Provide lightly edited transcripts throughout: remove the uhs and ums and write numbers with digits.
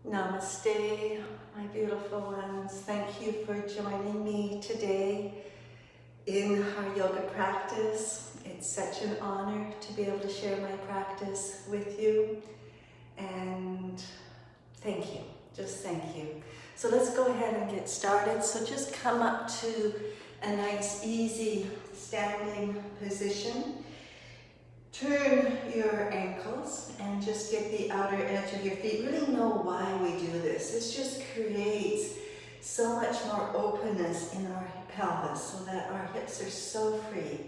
Namaste, my beautiful ones. Thank you for joining me today in our yoga practice. It's such an honor to be able to share my practice with you. And thank you, just thank you. So let's go ahead and get started. So just come up to a nice, easy standing position. Turn your ankles and just get the outer edge of your feet. Really know why we do this. This just creates so much more openness in our pelvis so that our hips are so free.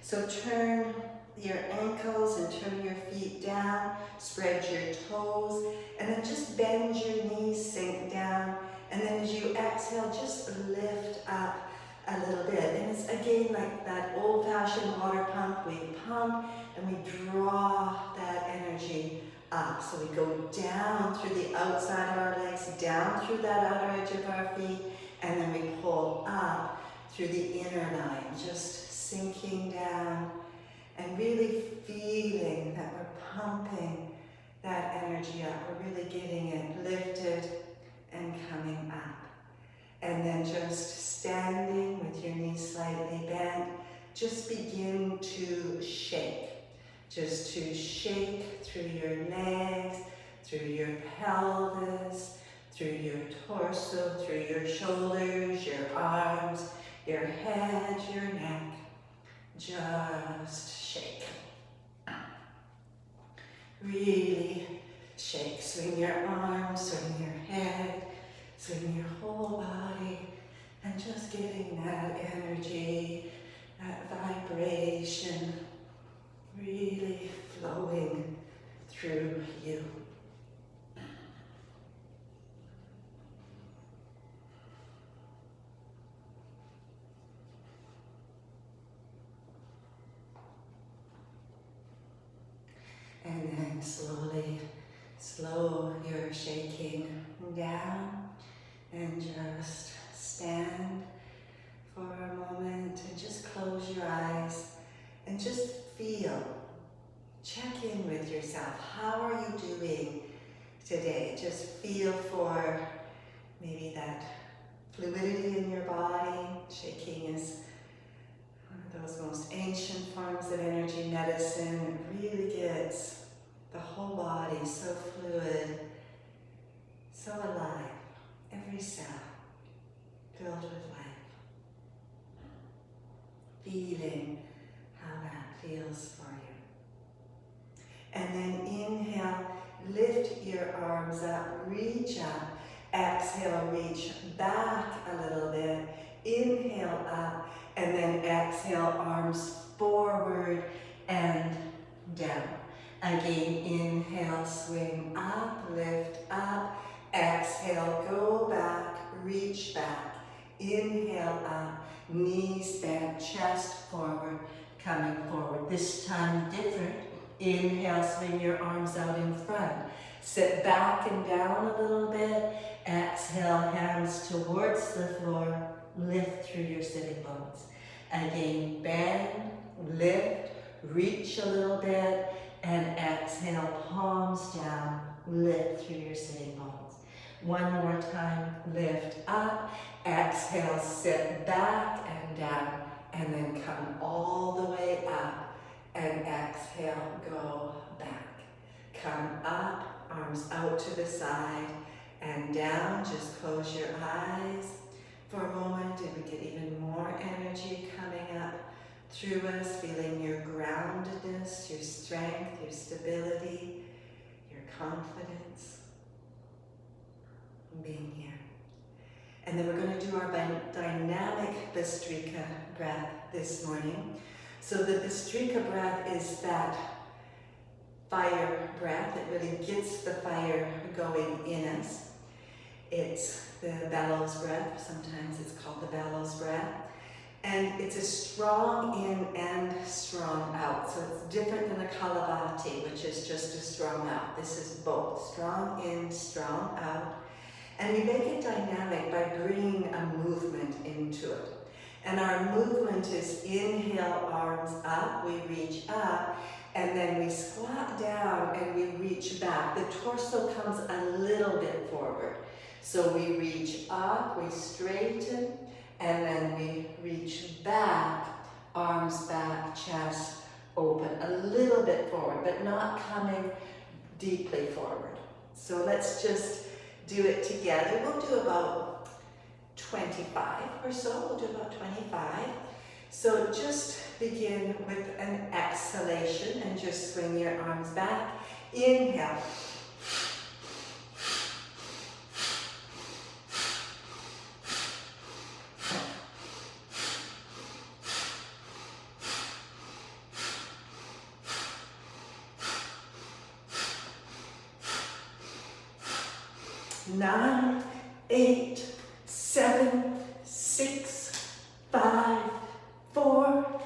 So turn your ankles and turn your feet down, spread your toes, and then just bend your knees, sink down, and then as you exhale, just lift up a little bit. And it's again like that old-fashioned water pump. We pump and we draw that energy up. So we go down through the outside of our legs, down through that outer edge of our feet, and then we pull up through the inner line, just sinking down and really feeling that we're pumping that energy up. We're really getting it lifted and coming up. And then just standing with your knees slightly bent, just begin to shake. Just to shake through your legs, through your pelvis, through your torso, through your shoulders, your arms, your head, your neck. Just shake. Really shake. Swing your arms, swing your head, swing your whole body, and just getting that energy, that vibration, really flowing through you. And then slowly, slow your shaking down and just stand for a moment and just close your eyes and just feel, check in with yourself. How are you doing today? Just feel for maybe that fluidity in your body. Shaking is one of those most ancient forms of energy medicine. It really gets the whole body so fluid, so alive, every cell filled with life. Feeling how that feels for you. And then inhale, lift your arms up, reach up, exhale, reach back a little bit, inhale up, and then exhale, arms forward and down. Again, inhale, swing up, lift up, exhale, go back, reach back, inhale up, knees bent, chest forward, coming forward. This time different. Inhale, swing your arms out in front. Sit back and down a little bit. Exhale, hands towards the floor. Lift through your sitting bones. Again, bend, lift, reach a little bit, and exhale, palms down, lift through your sitting bones. One more time, lift up, exhale, sit back and down, and then come all the way up, and exhale, go back. Come up, arms out to the side, and down, just close your eyes for a moment, and we get even more energy coming up through us, feeling your groundedness, your strength, your stability, your confidence, being here. And then we're going to do our dynamic Bhastrika breath this morning. So the Bhastrika breath is that fire breath. It really gets the fire going in us. It's the bellows breath. Sometimes it's called the bellows breath. And it's a strong in and strong out. So it's different than the Kapalabhati, which is just a strong out. This is both strong in, strong out. And we make it dynamic by bringing a movement into it. And our movement is inhale, arms up, we reach up, and then we squat down and we reach back. The torso comes a little bit forward. So we reach up, we straighten, and then we reach back, arms back, chest open, a little bit forward, but not coming deeply forward. So let's just do it together. We'll do about 25 or so. We'll do about 25. So just begin with an exhalation and just swing your arms back. Inhale. Nine, 8, 7, 6, 5, 4,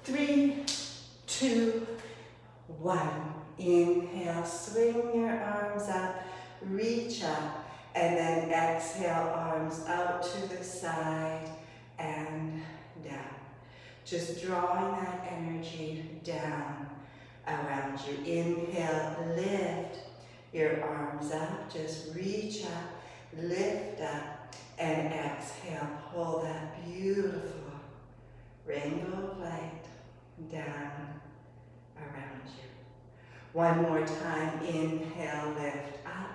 3, 2, 1. Inhale, swing your arms up, reach up, and then exhale, arms out to the side and down. Just drawing that energy down around you. Inhale, lift your arms up, just reach up, lift up, and exhale, pull that beautiful rainbow of light down around you. One more time, inhale, lift up,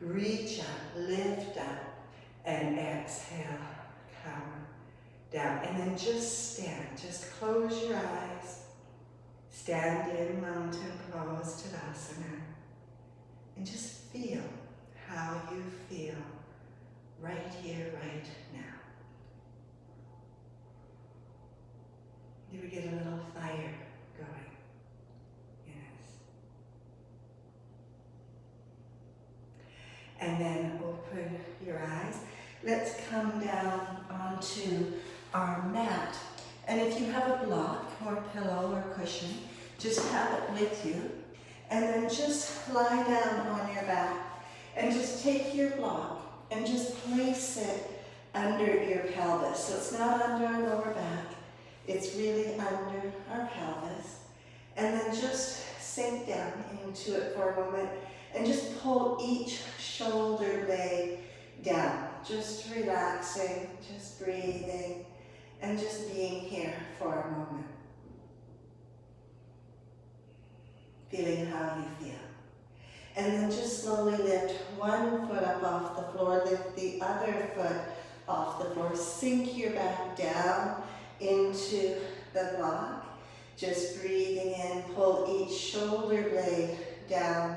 reach up, lift up, and exhale, come down. And then just stand, just close your eyes, stand in mountain pose, Tadasana, and just feel how you feel right here, right now. Do we get a little fire going? Yes. And then open your eyes. Let's come down onto our mat. And if you have a block or pillow or cushion, just have it with you. And then just lie down on your back and just take your block and just place it under your pelvis. So it's not under our lower back, it's really under our pelvis. And then just sink down into it for a moment and just pull each shoulder blade down. Just relaxing, just breathing, and just being here for a moment. Feeling how you feel. And then just slowly lift one foot up off the floor, lift the other foot off the floor, sink your back down into the block. Just breathing in, pull each shoulder blade down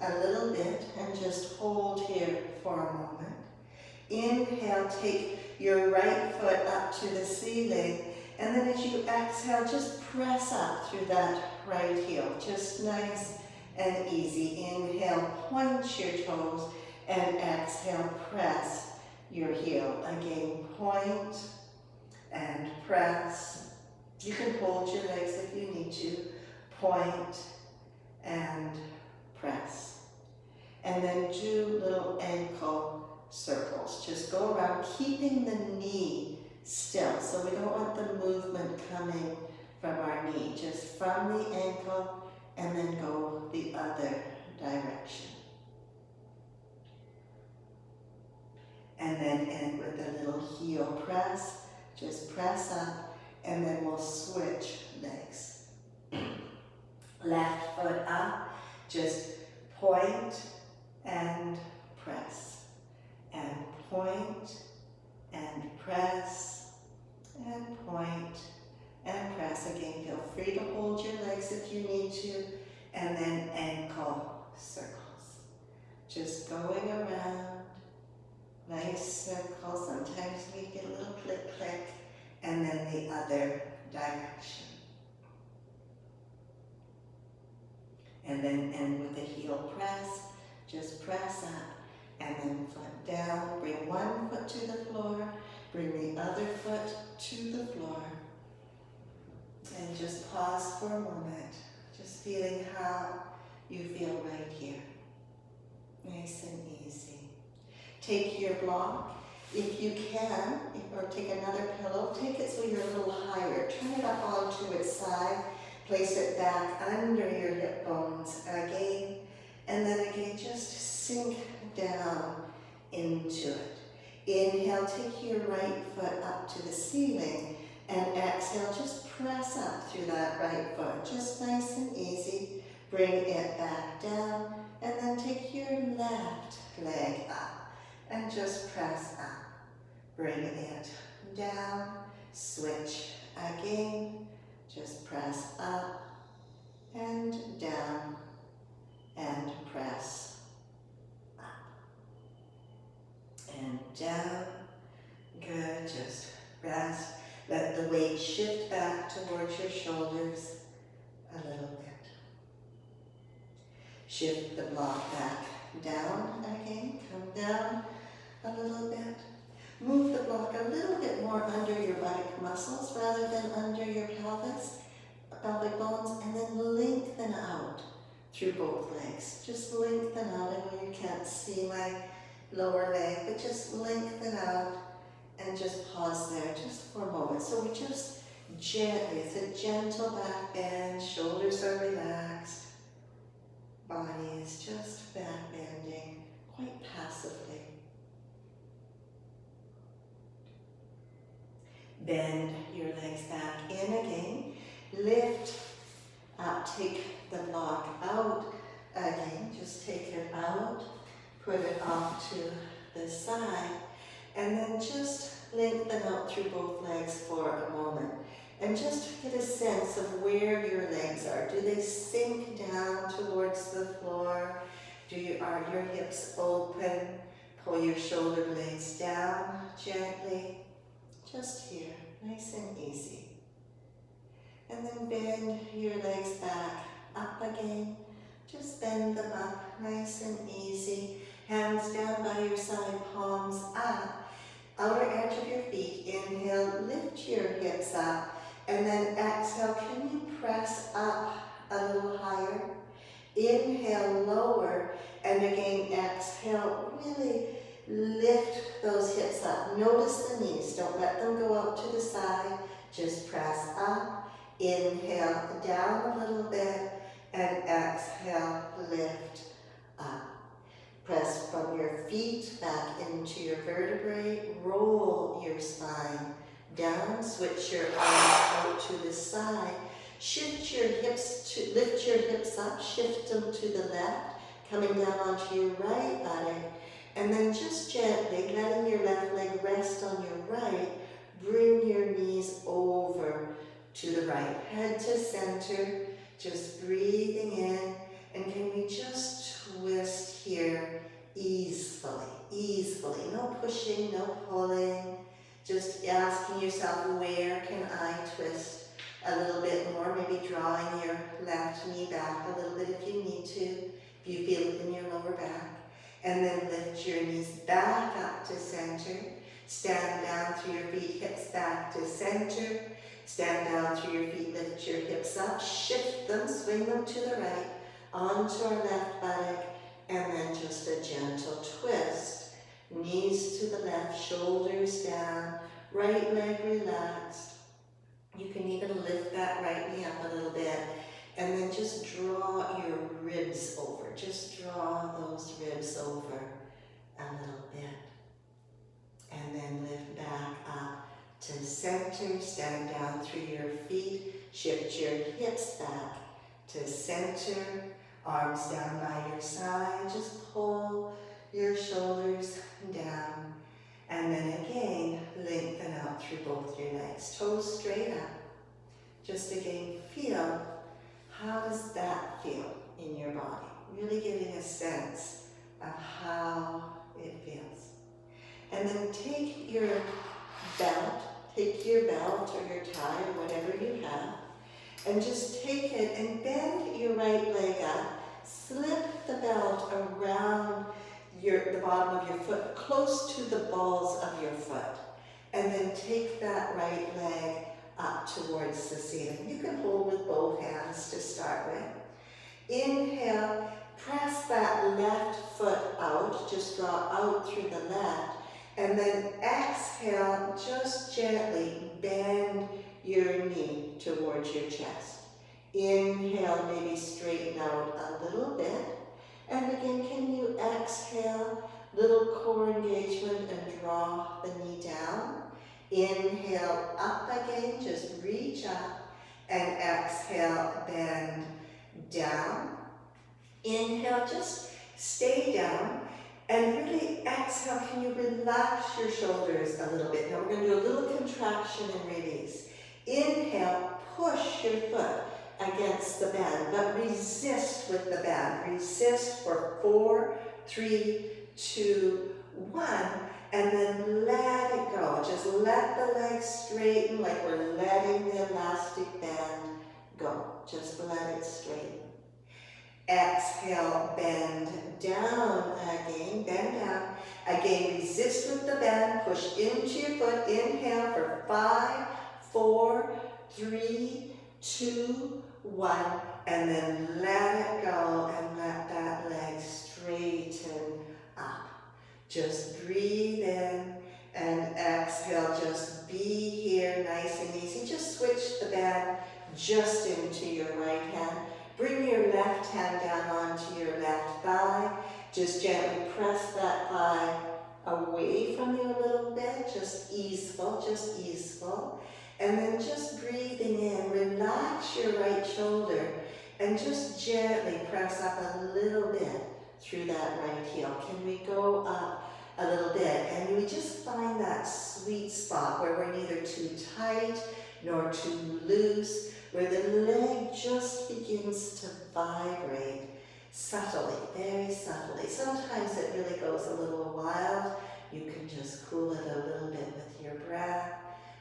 a little bit and just hold here for a moment. Inhale, take your right foot up to the ceiling, and then as you exhale, just press up through that right heel, just nice and easy. Inhale, point your toes, and exhale, press your heel. Again, point and press. You can hold your legs if you need to. Point and press. And then do little ankle circles. Just go around, keeping the knee still. So we don't want the movement coming from our knee. Just from the ankle and then go the other direction. And then end with a little heel press. Just press up and then we'll switch legs. Left foot up, just point and press. And point and press and point and press. Again, feel free to hold your legs if you need to, and then ankle circles. Just going around, nice circle. Sometimes we get a little click, click, and then the other direction. And then end with a heel press. Just press up. And then foot down, bring one foot to the floor, bring the other foot to the floor. And just pause for a moment, just feeling how you feel right here. Nice and easy. Take your block, if you can, or take another pillow, take it so you're a little higher. Turn it up onto its side, place it back under your hip bones. Again, inhale, take your right foot up to the ceiling, and exhale, just press up through that right foot, just nice and easy. Bring it back down, and then take your left leg up, and just press up. Bring it down, switch again, just press up, and down, and press up, and down. Good, just rest. Let the weight shift back towards your shoulders a little bit. Shift the block back down again, come down a little bit. Move the block a little bit more under your buttock muscles rather than under your pelvic bones, and then lengthen out through both legs. Just lengthen out. I know you can't see my lower leg, but just lengthen out and just pause there just for a moment. So we just gently, it's a gentle back bend, shoulders are relaxed, body is just back bending quite passively. Bend your legs back in again. Lift up, take the block out again. Just take it out, put it off to the side, and then just lengthen out through both legs for a moment. And just get a sense of where your legs are. Do they sink down towards the floor? Are your hips open? Pull your shoulder blades down gently. Just here, nice and easy. And then bend your legs back up again. Just bend them up, nice and easy. Hands down by your side, palms up. Outer edge of your feet. Inhale, lift your hips up. And then exhale, can you press up a little higher? Inhale, lower. And again, exhale, really lift those hips up. Notice the knees. Don't let them go out to the side. Just press up. Inhale, down a little bit. And exhale, lift up. Press from your feet back into your vertebrae. Roll your spine down. Switch your arms out to the side. Shift your hips, lift your hips up. Shift them to the left. Coming down onto your right buttock. And then just gently, letting your left leg rest on your right, bring your knees over to the right. Head to center, just breathing in. And can we just twist here easily, easily. No pushing, no pulling. Just asking yourself, where can I twist a little bit more? Maybe drawing your left knee back a little bit if you need to, if you feel it in your lower back. And then lift your knees back up to center. Stand down through your feet, hips back to center. Stand down through your feet, lift your hips up, shift them, swing them to the right, onto our left buttock, and then just a gentle twist. Knees to the left, shoulders down, right leg relaxed. You can even lift that right knee up a little bit, and then just draw your ribs over. Just draw those ribs over a little bit. And then lift back up to center. Stand down through your feet. Shift your hips back to center. Arms down by your side. Just pull your shoulders down. And then again, lengthen out through both your legs. Toes straight up. Just again, feel, how does that feel in your body? Really getting a sense of how it feels. And then take your belt or your tie or whatever you have, and just take it and bend your right leg up. Slip the belt around the bottom of your foot, close to the balls of your foot. And then take that right leg up towards the ceiling. You can hold with both hands to start with. Inhale, press that left foot out, just draw out through the left, and then exhale, just gently bend your knee towards your chest. Inhale, maybe straighten out a little bit, and again, can you exhale, little core engagement, and draw the knee down. Inhale up again, just reach up, and exhale, bend down. Inhale, just stay down, and really exhale, can you relax your shoulders a little bit? Now we're going to do a little contraction and release. Inhale, push your foot against the band, but resist with the band. Resist for 4, 3, 2, 1, and then let it go. Just let the legs straighten like we're letting the elastic band go. Just let it straighten. Exhale, bend down again, bend down. Again, resist with the bend, push into your foot. Inhale for 5, 4, 3, 2, 1, and then let it go and let that leg straighten up. Just breathe in and exhale. Just be here, nice and easy. Just switch the band just into your right hand. Bring your left hand down onto your left thigh. Just gently press that thigh away from you a little bit. Just easeful, just easeful. And then just breathing in, relax your right shoulder and just gently press up a little bit through that right heel. Can we go up a little bit? And we just find that sweet spot where we're neither too tight nor too loose, where the leg just begins to vibrate subtly, very subtly. Sometimes it really goes a little wild. You can just cool it a little bit with your breath.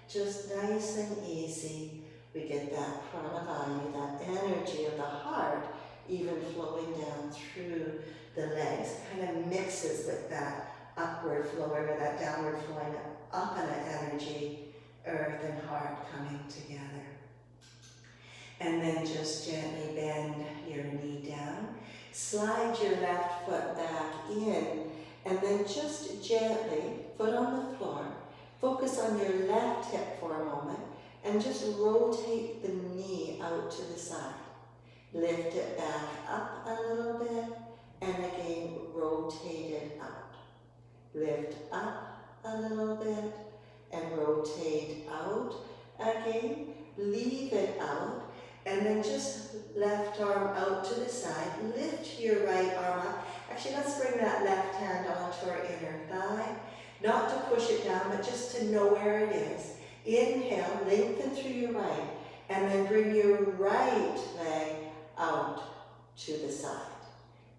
Just nice and easy. We get that pranavaya, that energy of the heart, even flowing down through the legs. Kind of mixes with that upward flowing or that downward flowing up in an energy, earth and heart coming together. And then just gently bend your knee down. Slide your left foot back in, and then just gently, foot on the floor, focus on your left hip for a moment, and just rotate the knee out to the side. Lift it back up a little bit, and again, rotate it out. Lift up a little bit, and rotate out again. Leave it out. And then just left arm out to the side. Lift your right arm up. Actually, let's bring that left hand onto our inner thigh. Not to push it down, but just to know where it is. Inhale, lengthen through your right. And then bring your right leg out to the side.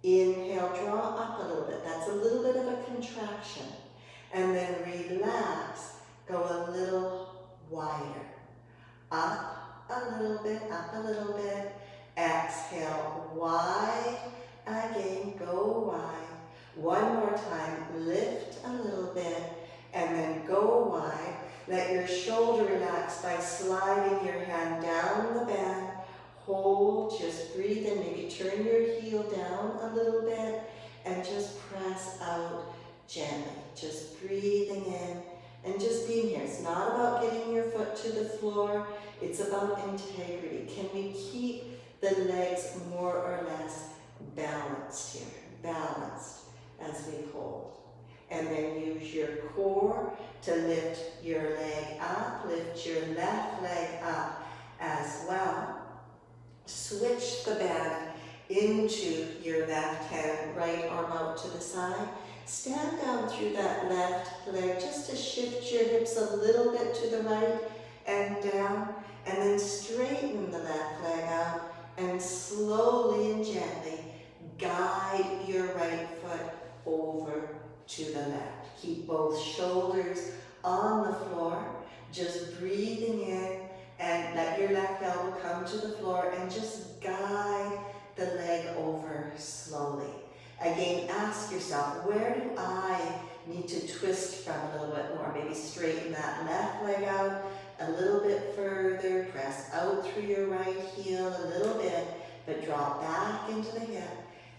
Inhale, draw up a little bit. That's a little bit of a contraction. And then relax. Go a little wider. Up. A little bit, up a little bit. Exhale, wide. Again, go wide. One more time, lift a little bit, and then go wide. Let your shoulder relax by sliding your hand down the band. Hold, just breathe in, maybe turn your heel down a little bit, and just press out gently. Just breathing in. And just being here. It's not about getting your foot to the floor. It's about integrity. Can we keep the legs more or less balanced here? Balanced as we hold. And then use your core to lift your leg up. Lift your left leg up as well. Switch the band into your left hand. Right arm out to the side. Stand down through that left leg just to shift your hips a little bit to the right and down, and then straighten the left leg out and slowly and gently guide your right foot over to the left. Keep both shoulders on the floor, just breathing in, and let your left elbow come to the floor and just guide the leg over slowly. Again, ask yourself, where do I need to twist from a little bit more? Maybe straighten that left leg out a little bit further, press out through your right heel a little bit, but draw back into the hip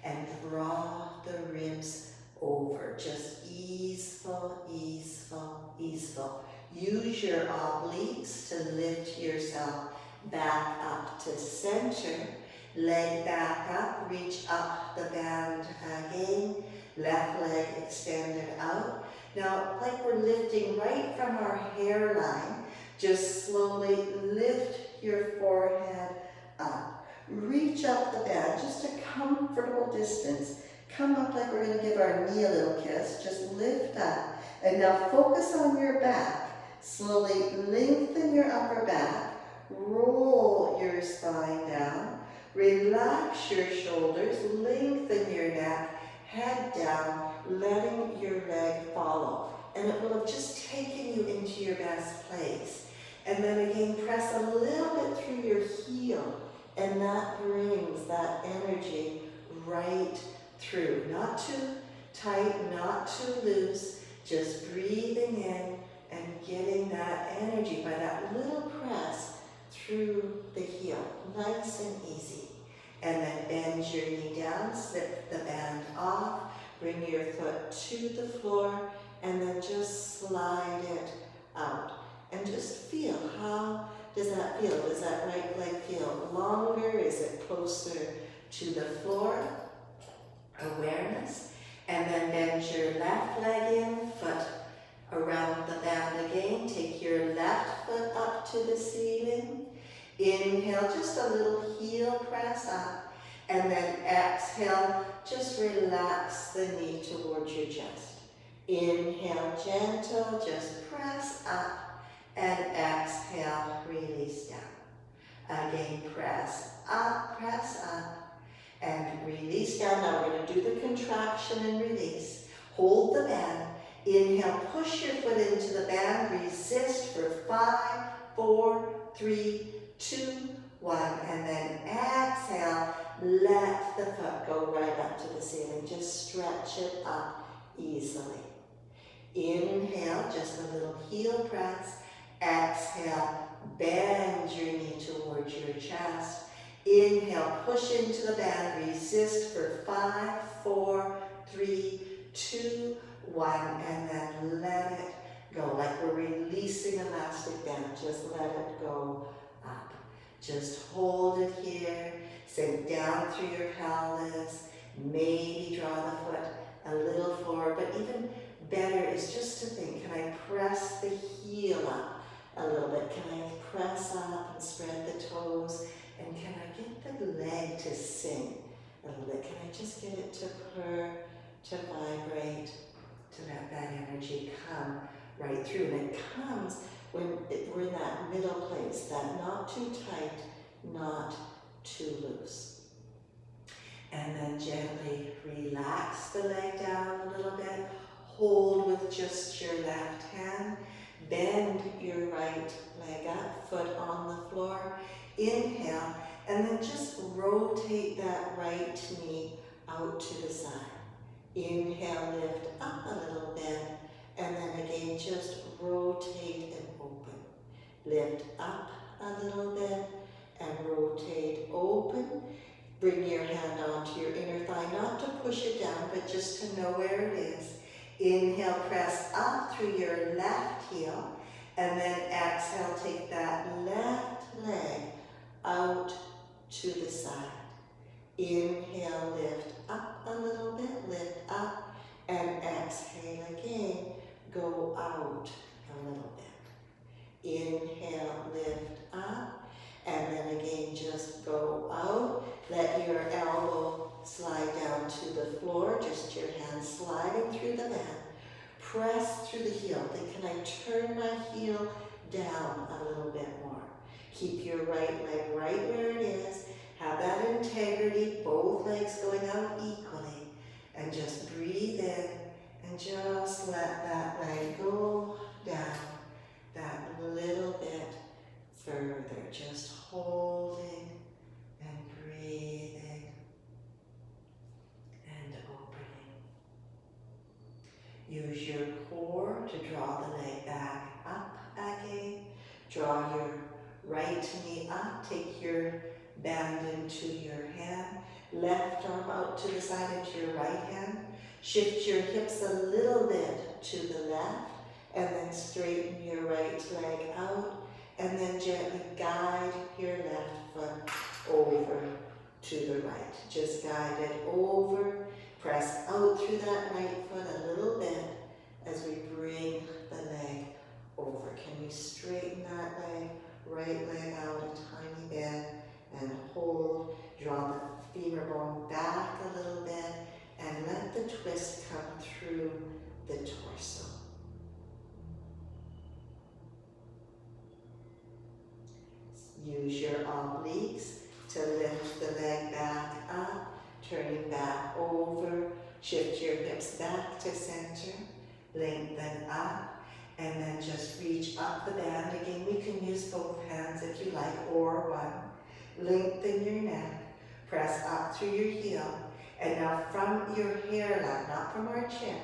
and draw the ribs over. Just easeful, easeful, easeful. Use your obliques to lift yourself back up to center. leg back up, reach up the band again, left leg extended out. Now, like we're lifting right from our hairline, just slowly lift your forehead up. Reach up the band, just a comfortable distance. Come up like we're going to give our knee a little kiss. Just lift up. And now focus on your back. Slowly lengthen your upper back. Roll your spine down. Relax your shoulders. Lengthen your neck. Head down, letting your leg follow. And it will have just taken you into your best place. And then again, press a little bit through your heel. And that brings that energy right through. Not too tight, not too loose. Just breathing in and getting that energy by that little press through the heel. Nice and easy. And then bend your knee down, slip the band off, bring your foot to the floor, and then just slide it out. And just feel, how does that feel? Does that right leg feel longer? Is it closer to the floor? Awareness. And then bend your left leg in, foot around the band again. Take your left foot up to the ceiling. Inhale, just a little heel press up. And then exhale, just relax the knee towards your chest. Inhale, gentle, just press up. And exhale, release down. Again, press up, and release down. Now we're going to do the contraction and release. Hold the band. Inhale, push your foot into the band. Resist for 5, 4, 3, 2, 1. And then exhale, let the foot go right up to the ceiling. Just stretch it up easily. Inhale, just a little heel press. Exhale, bend your knee towards your chest. Inhale, push into the band, resist for 5, 4, 3, 2, 1, and then let it go. Like we're releasing elastic band, just let it go up. Just hold it here, sink down through your pelvis, maybe draw the foot a little forward, but even better is just to think, can I press the heel up a little bit? Can I press up and spread the toes? And can I get the leg to sink a little bit? Can I just get it to purr, to vibrate, to let that energy come right through? And it comes when we're in that middle place, that not too tight, not too loose. And then gently relax the leg down a little bit. Hold with just your left hand. Bend your right leg up, foot on the floor. Inhale, and then just rotate that right knee out to the side. Inhale, lift up a little bit, and then again, just rotate and open. Lift up a little bit, and rotate, open. Bring your hand onto your inner thigh, not to push it down, but just to know where it is. Inhale, press up through your left heel, and then exhale, take that left leg out to the side. Inhale, lift up a little bit, lift up, and exhale again, go out a little bit. Inhale, lift up, and then again, just go out. Let your elbow slide down to the floor, just your hand sliding through the band. Press through the heel. Then can I turn my heel down a little bit more? Keep your right leg right where it is. Have that integrity, both legs going out equally. And just breathe in and just let that leg go down that little bit further. Just holding and breathing and opening. Use your core to draw the leg back up again. Draw your right knee up. Take your band into your hand. Left arm out to the side into your right hand. Shift your hips a little bit to the left, and then straighten your right leg out, and then gently guide your left foot over to the right. Just guide it over. Press out through that right foot a little bit as we bring the leg over. Can we straighten that leg? Right leg out a tiny bit and hold. Draw the femur bone back a little bit and let the twist come through the torso. Use your obliques to lift the leg back up, turning back over. Shift your hips back to center, lengthen up, and then just reach up the band. Again, we can use both hands if you like, or one. Lengthen your neck, press up through your heel, and now from your hairline, not from our chin,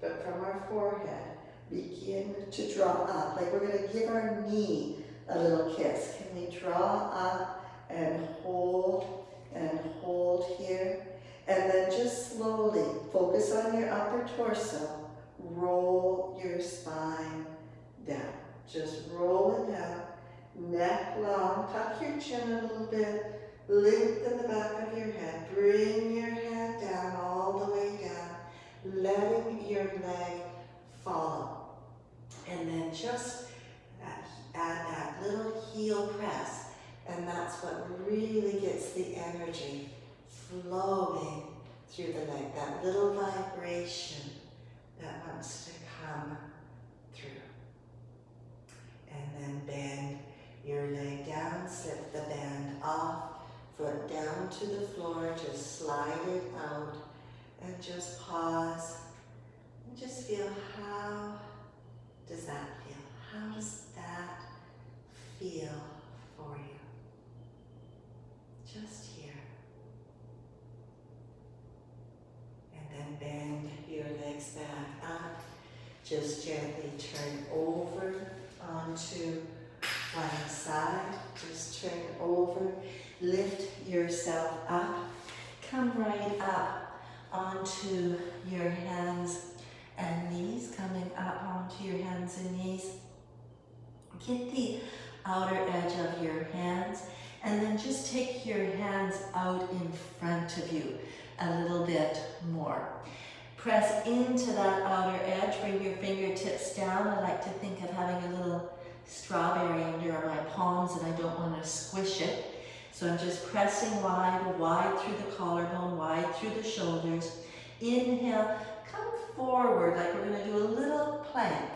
but from our forehead, begin to draw up. Like we're going to give our knee a little kiss. Can we draw up and hold here? And then just slowly focus on your upper torso. Roll your spine down. Just roll it down. Neck long. Tuck your chin a little bit. Lengthen the back of your head. Bring your head down all the way down. Letting your leg follow. And then just add that little heel press. And that's what really gets the energy flowing through the leg. That little vibration that wants to come through. And then bend your leg down, slip the band off, foot down to the floor, just slide it out, and just pause, and just feel how does that feel? How does that feel for you? Just here. And then bend your legs back up. Just gently turn over onto one side. Just turn over. Lift yourself up. Come right up onto your hands and knees. Coming up onto your hands and knees. Get the outer edge of your hands. And then just take your hands out in front of you a little bit more. Press into that outer edge, bring your fingertips down. I like to think of having a little strawberry under my palms and I don't want to squish it. So I'm just pressing wide through the collarbone, wide through the shoulders. Inhale, come forward like we're going to do a little plank.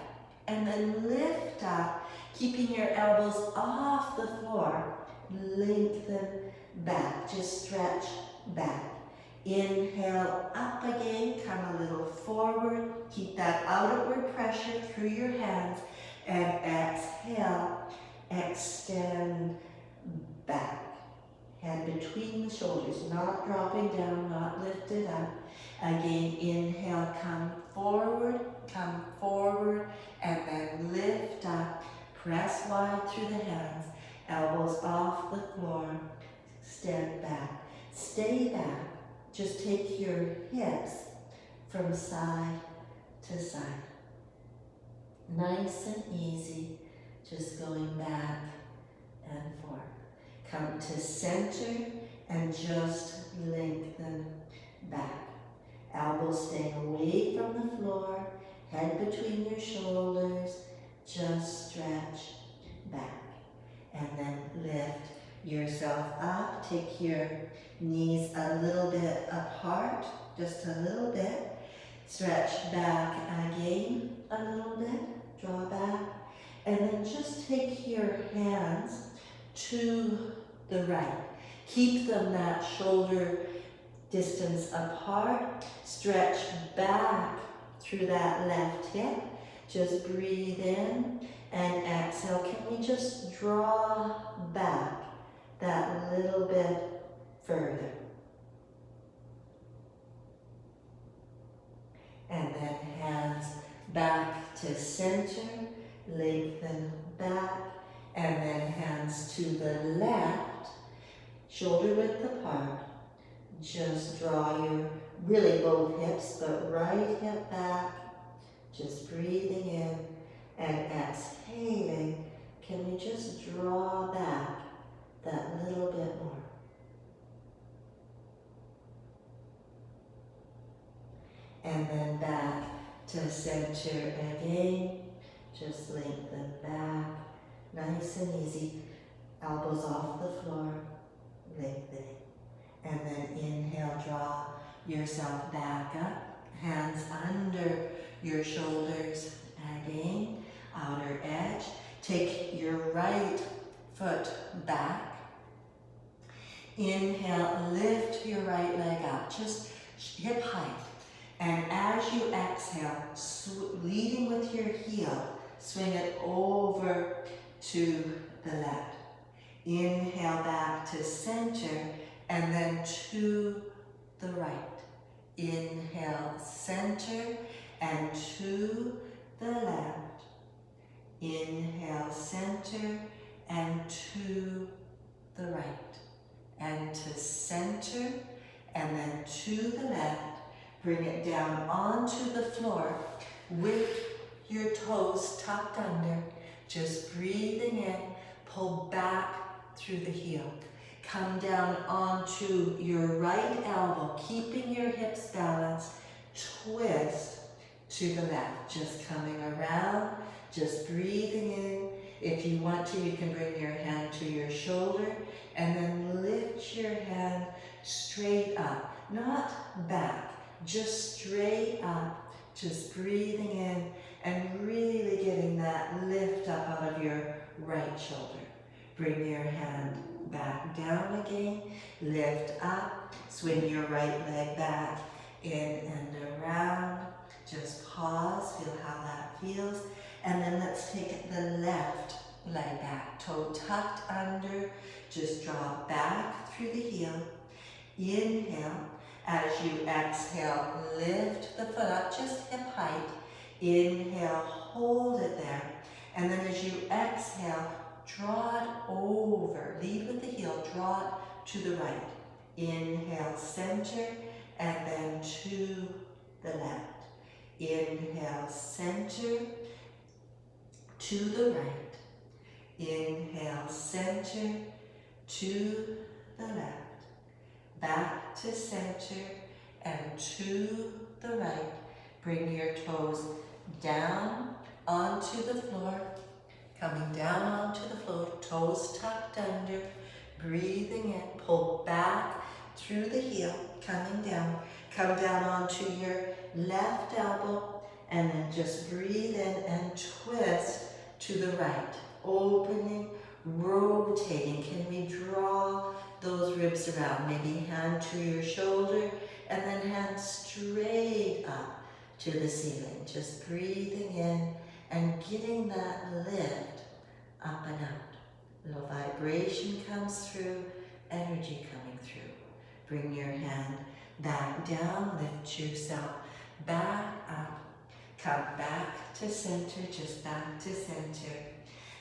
And then lift up, keeping your elbows off the floor. Lengthen back, just stretch back. Inhale, up again, come a little forward. Keep that outward pressure through your hands. And exhale, extend back. Hand between the shoulders, not dropping down, not lifted up. Again, inhale, come forward, and then lift up. Press wide through the hands. Elbows off the floor, stand back, stay back. Just take your hips from side to side. Nice and easy, just going back and forth. Come to center and just lengthen back. Elbows staying away from the floor, head between your shoulders, just stretch back. And then lift yourself up. Take your knees a little bit apart, just a little bit. Stretch back again a little bit. Draw back. And then just take your hands to the right. Keep them that shoulder distance apart. Stretch back through that left hip. Just breathe in. And exhale, can we just draw back that little bit further? And then hands back to center, lengthen back, and then hands to the left, shoulder width apart. Just draw your, really both hips, but right hip back, just breathing in. And exhaling, can we just draw back that little bit more? and then back to center again. Just lengthen back, nice and easy. Elbows off the floor, lengthening. And then inhale, draw yourself back up, hands under your shoulders. Again, outer edge. Take your right foot back. Inhale, lift your right leg up, just hip height. And as you exhale, leading with your heel, swing it over to the left. Inhale back to center and then to the right. Inhale, center and to the left. Inhale, center and to the right. And to center and then to the left. Bring it down onto the floor with your toes tucked under. Just breathing in, pull back through the heel. Come down onto your right elbow, keeping your hips balanced. Twist to the left, just coming around, just breathing in. If you want to, you can bring your hand to your shoulder and then lift your hand straight up, not back, just straight up, just breathing in and really getting that lift up out of your right shoulder. Bring your hand back down again, lift up, swing your right leg back, in and around. Just pause, feel how that feels. And then let's take the left leg back, toe tucked under, just draw back through the heel. Inhale, as you exhale, lift the foot up, just hip height. Inhale, hold it there. And then as you exhale, draw it over, lead with the heel, draw it to the right. Inhale, center, and then to the left. Inhale, center, to the right. Inhale, center, to the left. Back to center and to the right. Bring your toes down onto the floor. Coming down onto the floor, toes tucked under. Breathing in, pull back through the heel, coming down. Come down onto your left elbow and then just breathe in and twist to the right. Opening, rotating. Can we draw those ribs around? Maybe hand to your shoulder and then hand straight up to the ceiling. Just breathing in and getting that lift up and out. Little vibration comes through, energy coming through. Bring your hand back down, lift yourself back up. Come back to center, just back to center.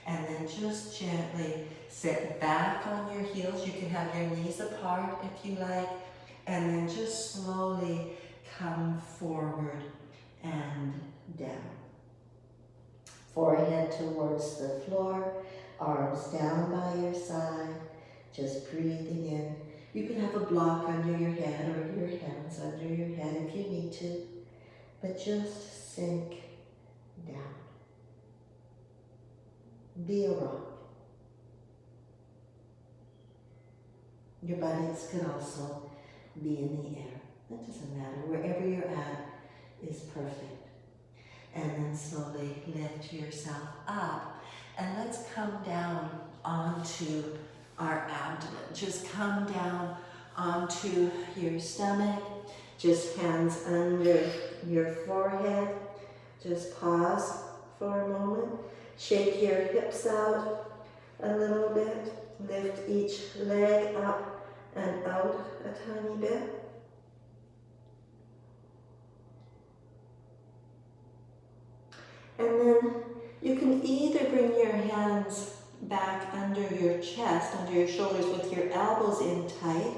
And then just gently sit back on your heels. You can have your knees apart if you like. And then just slowly come forward and down. Forehead towards the floor, arms down by your side, just breathing in. You can have a block under your head or your hands under your head if you need to, but just sink down. Be a rock. Your buttocks can also be in the air. That doesn't matter. Wherever you're at is perfect. And then slowly lift yourself up. And let's come down onto our abdomen. Just come down onto your stomach. Just hands under your forehead. Just pause for a moment. Shake your hips out a little bit. Lift each leg up and out a tiny bit. And then you can either bring your hands back under your chest, under your shoulders with your elbows in tight,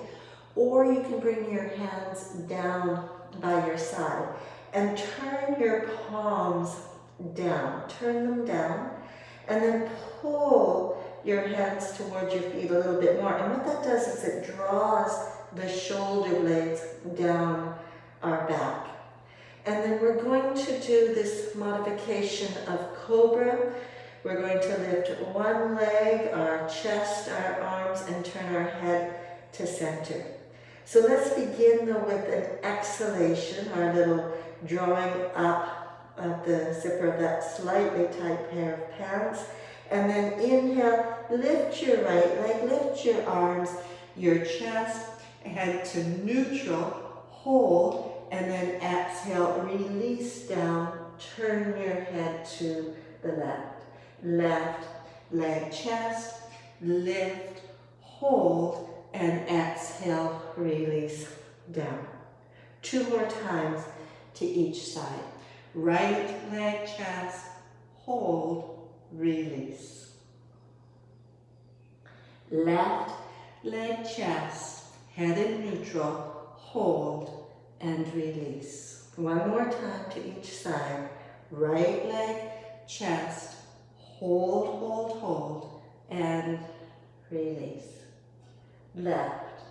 or you can bring your hands down by your side and turn your palms down. Turn them down and then pull your hands towards your feet a little bit more. And what that does is it draws the shoulder blades down our back. And then we're going to do this modification of cobra. We're going to lift one leg, our chest, our arms, and turn our head to center. So let's begin though with an exhalation, our little drawing up of the zipper of that slightly tight pair of pants. And then inhale, lift your right leg, lift your arms, your chest, head to neutral, hold, and then exhale, release down, turn your head to the left. Left leg, chest, lift, hold, and exhale, release down. 2 more times to each side. Right leg, chest, hold, release. Left leg, chest, head in neutral, hold, and release. 1 more time to each side. Right leg, chest, hold, hold, hold, and release. Left,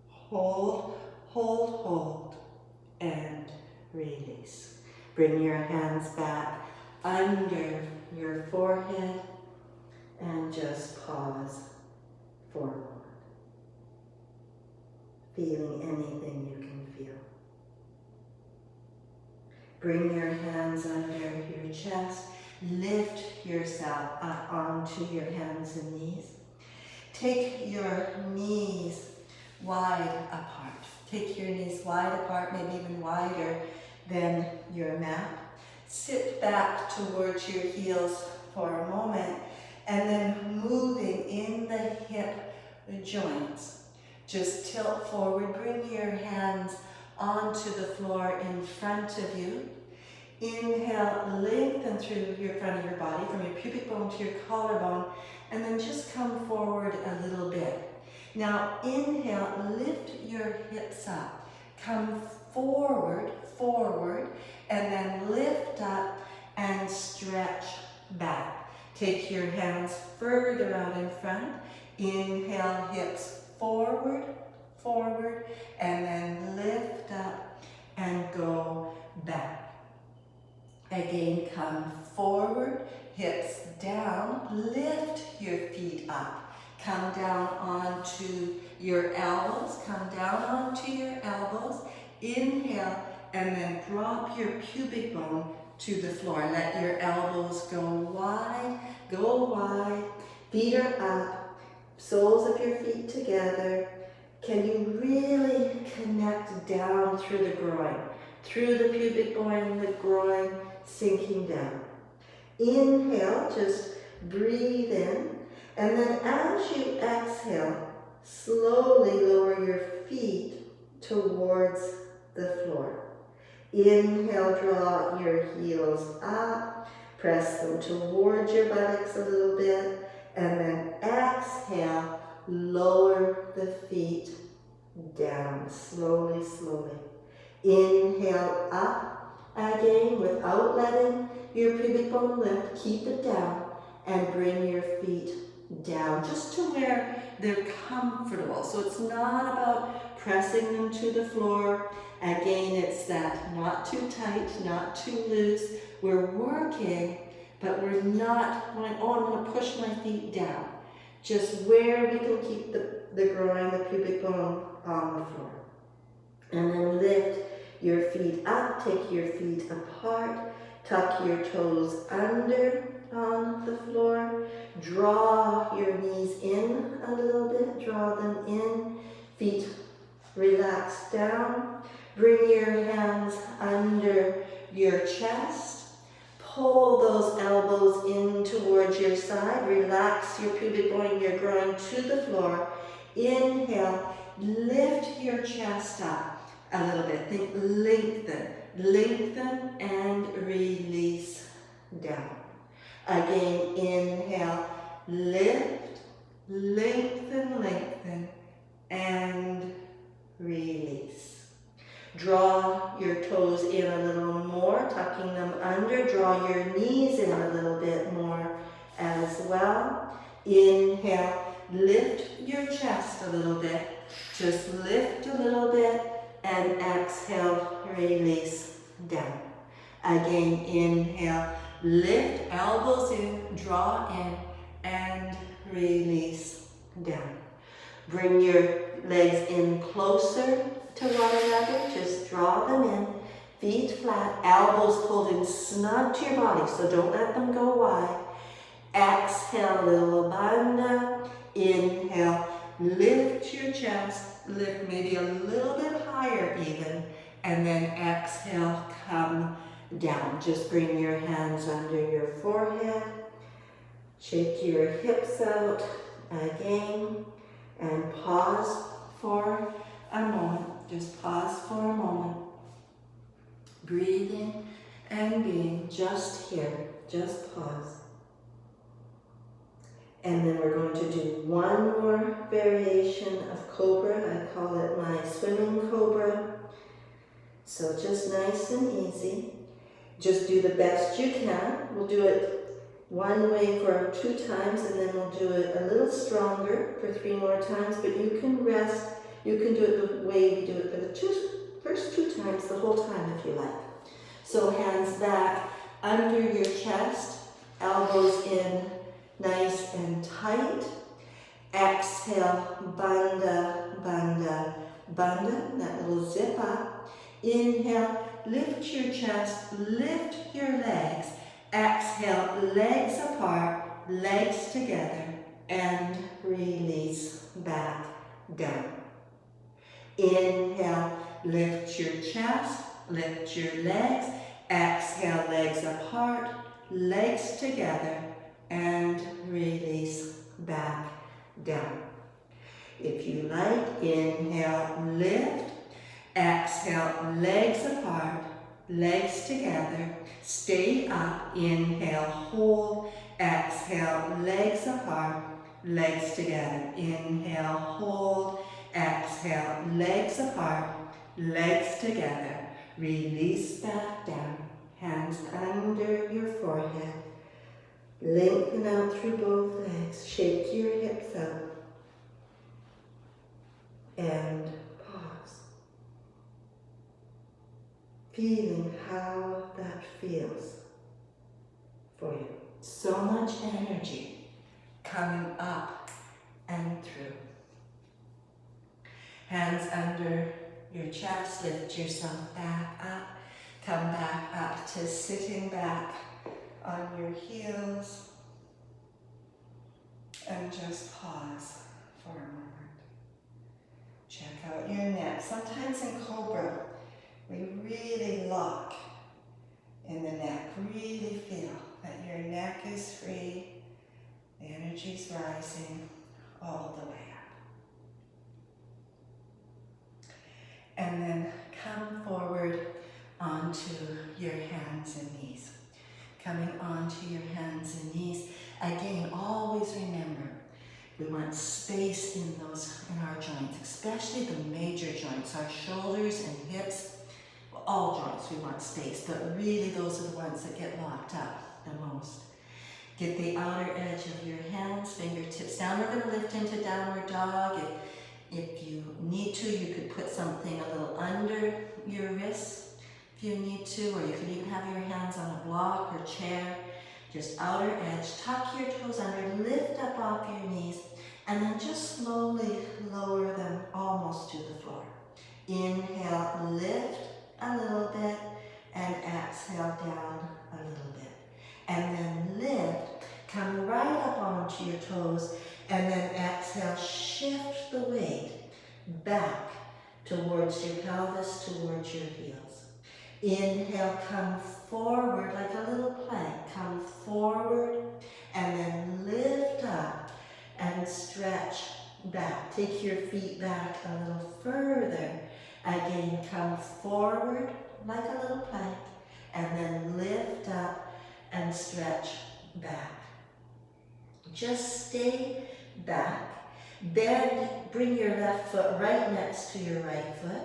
hold, hold, hold, and release. Bring your hands back under your forehead and just pause for a moment. Feeling anything you can feel. Bring your hands under your chest. Lift yourself up onto your hands and knees. Take your knees wide apart. Take your knees wide apart, maybe even wider than your mat. Sit back towards your heels for a moment, and then moving in the hip joints. Just tilt forward, bring your hands onto the floor in front of you. Inhale, lengthen through your front of your body, from your pubic bone to your collarbone, and then just come forward a little bit. Now inhale, lift your hips up. Come forward, forward, and then lift up and stretch back. Take your hands further out in front. Inhale, hips forward, forward, and then lift up and go back. Again, come forward, hips down, lift your feet up. Come down onto your elbows, come down onto your elbows. Inhale, and then drop your pubic bone to the floor. Let your elbows go wide, feet are up, soles of your feet together. Can you really connect down through the groin, through the pubic bone, the groin, sinking down. Inhale, just breathe in, and then as you exhale, slowly lower your feet towards the floor. Inhale, draw your heels up, press them towards your buttocks a little bit, and then exhale, lower the feet down, slowly, slowly. Inhale, up. Again, without letting your pubic bone lift, keep it down and bring your feet down just to where they're comfortable. So it's not about pressing them to the floor. Again, it's that not too tight, not too loose. We're working, but we're not going, oh, I'm going to push my feet down. Just where we can keep the groin, the pubic bone on the floor. And then lift your feet up, take your feet apart, tuck your toes under on the floor, draw your knees in a little bit, draw them in, feet relax down, bring your hands under your chest, pull those elbows in towards your side, relax your pubic bone, your groin to the floor, inhale, lift your chest up a little bit. Think lengthen, lengthen and release down. Again, inhale, lift, lengthen, lengthen, and release. Draw your toes in a little more, tucking them under. Draw your knees in a little bit more as well. Inhale, lift your chest a little bit. Just lift a little bit. and exhale, release down. Again, inhale, lift, elbows in, draw in, and release down. Bring your legs in closer to one another, just draw them in, feet flat, elbows pulled in snug to your body, so don't let them go wide. Exhale, little bandha, inhale, lift your chest, lift maybe a little bit higher even, and then exhale, come down. Just bring your hands under your forehead, shake your hips out again, and pause for a moment. Just pause for a moment. Breathing and being just here. Just pause. And then we're going to do one more variation of cobra. I call it my swimming cobra. So just nice and easy. Just do the best you can. We'll do it one way for 2 times, and then we'll do it a little stronger for 3 more times, but you can rest. You can do it the way we do it for the first 2 times, the whole time if you like. So hands back under your chest, elbows in nice and tight. Exhale, bandha, bandha, bandha, that little zip up. Inhale, lift your chest, lift your legs. Exhale, legs apart, legs together, and release back down. Inhale, lift your chest, lift your legs. Exhale, legs apart, legs together, and release back down. If you like, inhale, lift. Exhale, legs apart, legs together. Stay up. Inhale, hold. Exhale, legs apart, legs together. Inhale, hold. Exhale, legs apart, legs together. Release back down. Hands under your forehead. Lengthen out through both legs. Shake your hips out. And pause. Feeling how that feels for you. So much energy coming up and through. Hands under your chest, lift yourself back up. Come back up to sitting back on your heels. And just pause for a moment. Check out your neck. Sometimes in Cobra, we really lock in the neck. Really feel that your neck is free. The energy's rising all the way up. And then come forward onto your hands and knees. Coming onto your hands and knees. Again, always remember, we want space in our joints, especially the major joints, our shoulders and hips. Well, all joints we want space, but really those are the ones that get locked up the most. Get the outer edge of your hands, fingertips down. We're going to lift into downward dog. If you need to, you could put something a little under your wrists if you need to, or you can even have your hands on a block or chair. Just outer edge, tuck your toes under, lift up off your knees, and then just slowly lower them almost to the floor. Inhale, lift a little bit, and exhale down a little bit. And then lift, come right up onto your toes, and then exhale, shift the weight back towards your pelvis, towards your heels. Inhale, come forward like a little plank. Come forward and then lift up and stretch back. Take your feet back a little further. Again, come forward like a little plank and then lift up and stretch back. Just stay back. Bend, bring your left foot right next to your right foot.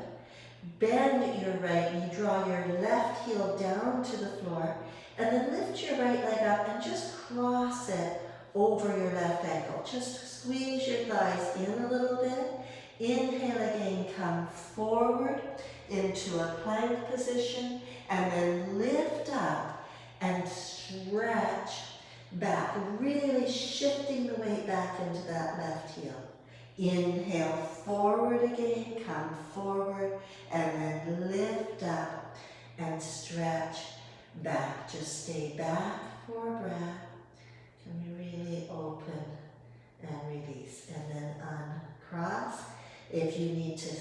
Bend your right knee, draw your left heel down to the floor, and then lift your right leg up and just cross it over your left ankle. Just squeeze your thighs in a little bit. Inhale again, come forward into a plank position, and then lift up and stretch back, really shifting the weight back into that left heel. Inhale forward again, come forward, and then lift up and stretch back. Just stay back for a breath. Can we really open and release? And then uncross. If you need to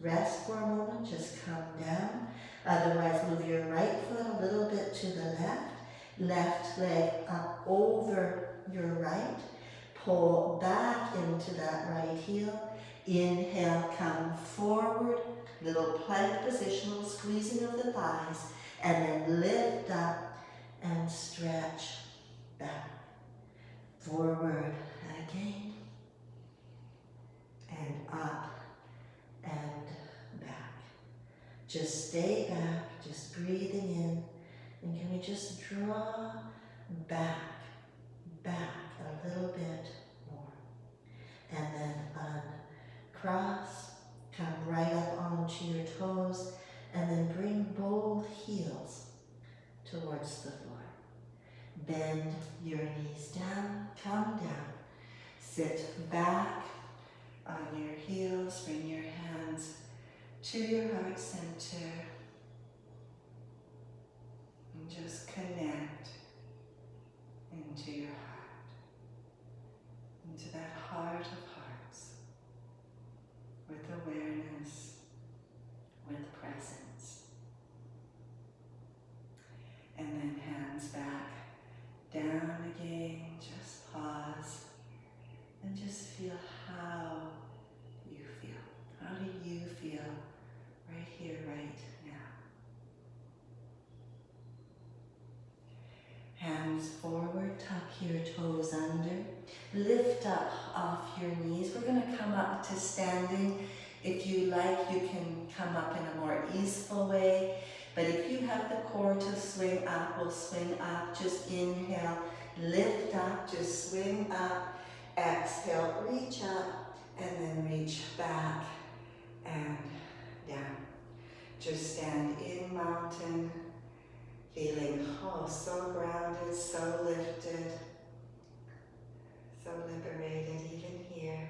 rest for a moment, just come down. Otherwise, move your right foot a little bit to the left. Left leg up over your right. Pull back into that right heel. Inhale, come forward. Little plank position, little squeezing of the thighs. And then lift up and stretch back. Forward again. And up and back. Just stay back, just breathing in. And can we just draw back a little bit more. And then uncross, come right up onto your toes, and then bring both heels towards the floor. Bend your knees down, come down. Sit back on your heels, bring your hands to your heart center. And just connect into your heart, into that heart of hearts, with awareness, with presence. And then hands back, down again, just pause, and just feel how you feel. How do you feel right here, right now? Hands forward, tuck your toes under. Lift up off your knees. We're going to come up to standing. If you like, you can come up in a more easeful way. But if you have the core to swing up, we'll swing up. Just inhale, lift up, just swing up. Exhale, reach up, and then reach back and down. Just stand in mountain, feeling so grounded, so lifted, so liberated, even here.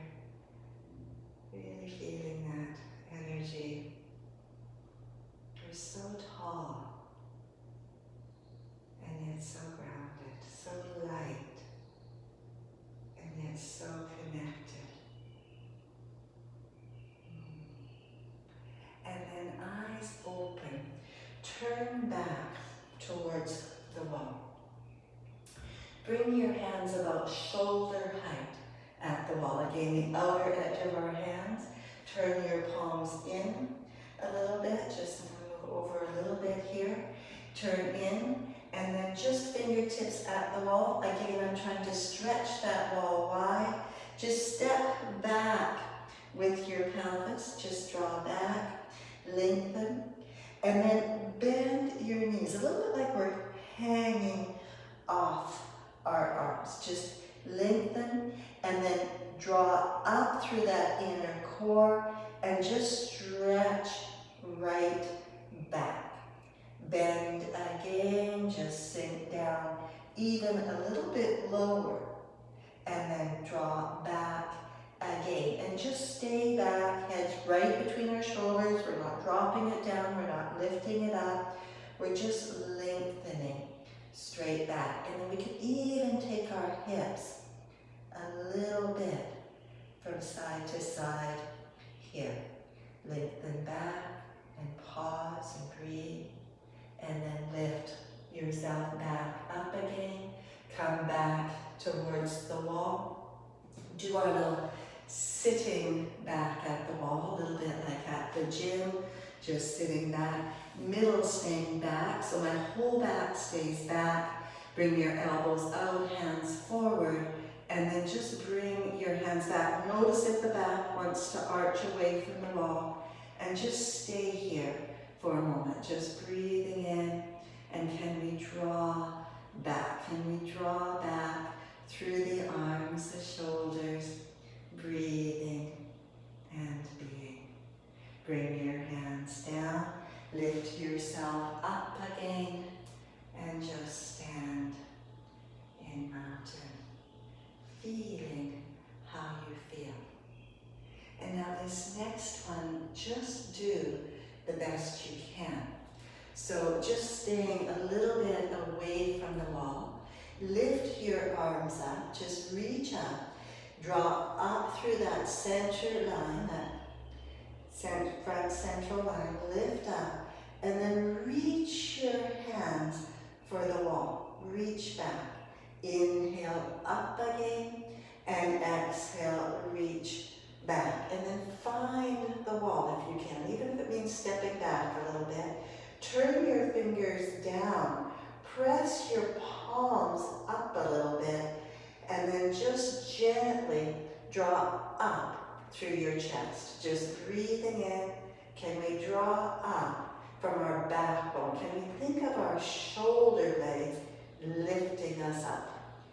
Really feeling that energy. You're so tall, and yet so grounded, so light, and yet so connected. And then eyes open, turn back towards the wall. Bring your hands about shoulder height at the wall. Again, the outer edge of our hands. Turn your palms in a little bit, just move over a little bit here. Turn in, and then just fingertips at the wall. Again, I'm trying to stretch that wall wide. Just step back with your pelvis. Just draw back, lengthen, and then bend your knees. A little bit like we're hanging off our arms. Just lengthen, and then draw up through that inner core, and just stretch right back. Bend again, just sink down even a little bit lower, and then draw back again. And just stay back, heads right between our shoulders. We're not dropping it down, we're not lifting it up. We're just lengthening straight back. And then we can even take our hips a little bit from side to side here. Lengthen back and pause and breathe. And then lift yourself back up again. Come back towards the wall. Do our little sitting back at the wall, a little bit like at the gym. Just sitting back. Middle staying back, so my whole back stays back. Bring your elbows out, hands forward, and then just bring your hands back. Notice if the back wants to arch away from the wall, and just stay here for a moment, just breathing in. And can we draw back? Can we draw back through the arms, the shoulders, breathing, and Lift yourself up again and just stand in mountain, feeling how you feel. And now this next one, just do the best you can. So just staying a little bit away from the wall. Lift your arms up, just reach up, draw up through that center line, that front central line, lift up, and then reach your hands for the wall. Reach back. Inhale up again, and exhale, reach back. And then find the wall if you can, even if it means stepping back a little bit. Turn your fingers down. Press your palms up a little bit, and then just gently draw up through your chest. Just breathing in. Can we draw up from our backbone? Can we think of our shoulder blades lifting us up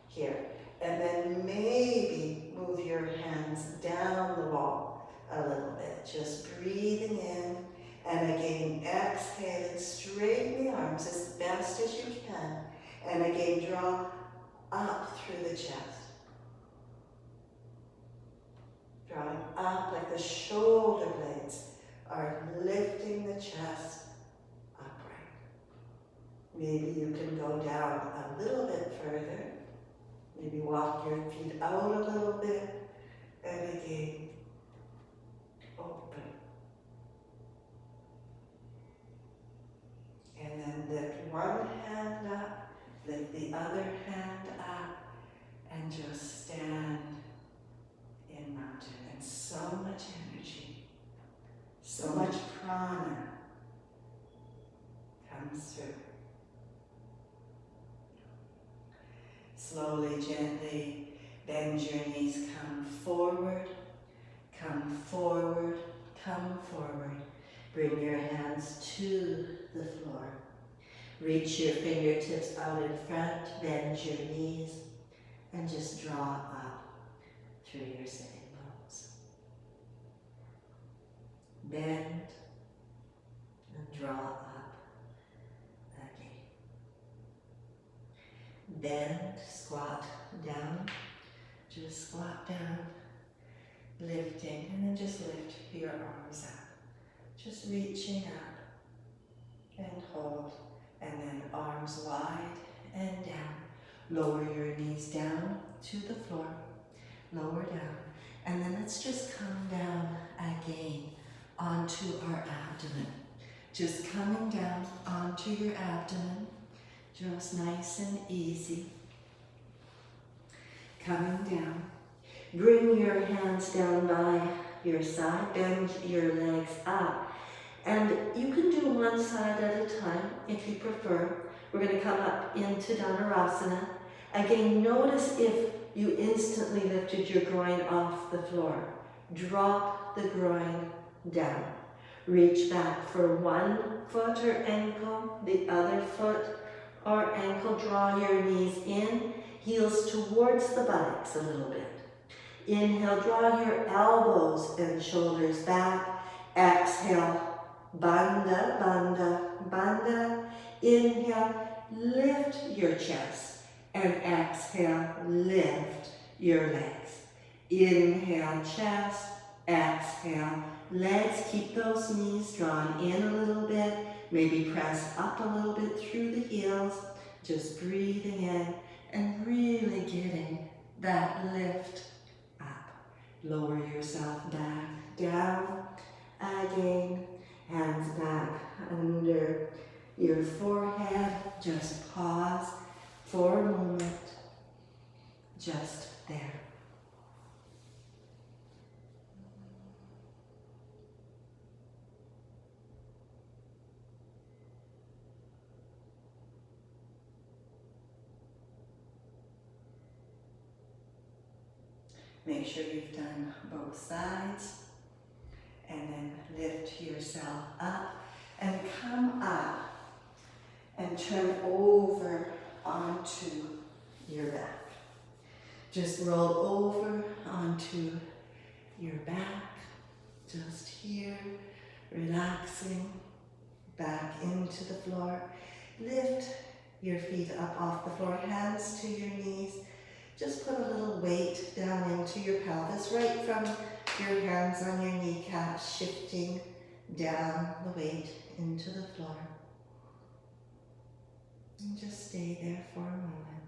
here? And then maybe move your hands down the wall a little bit. Just breathing in. And again, exhaling, straighten the arms as best as you can. And again, draw up through the chest. Drawing up like the shoulder blades are lifting the chest upright. Maybe you can go down a little bit further. Maybe walk your feet out a little bit. And again, open. And then lift one hand up, lift the other hand up, and just stand in mountain. And so much energy, so much prana comes through. Slowly, gently, bend your knees, come forward, come forward, come forward. Bring your hands to the floor. Reach your fingertips out in front, bend your knees, and just draw up through your sitting bones. Bend and draw up again. Bend, squat down, just squat down, lifting, and then just lift your arms up. Just reaching up and hold, and then arms wide and down. Lower your knees down to the floor, lower down, and then let's just come down again onto our abdomen. Just coming down onto your abdomen, just nice and easy. Coming down. Bring your hands down by your side, bend your legs up. And you can do one side at a time if you prefer. We're going to come up into Dhanurasana. Again, notice if you instantly lifted your groin off the floor. Drop the groin down. Reach back for one foot or ankle, the other foot or ankle. Draw your knees in, heels towards the buttocks a little bit. Inhale, draw your elbows and shoulders back. Exhale, bandha, bandha, bandha. Inhale, lift your chest. And exhale, lift your legs. Inhale, chest. Exhale, legs. Keep those knees drawn in a little bit. Maybe press up a little bit through the heels. Just breathing in and really getting that lift up. Lower yourself back, down. Again, hands back under your forehead. Just pause for a moment. Just there. Make sure you've done both sides. And then lift yourself up and come up and turn over onto your back. Just roll over onto your back, just here, relaxing, back into the floor. Lift your feet up off the floor, hands to your knees. Just put a little weight down into your pelvis, right from your hands on your kneecaps, shifting down the weight into the floor. And just stay there for a moment.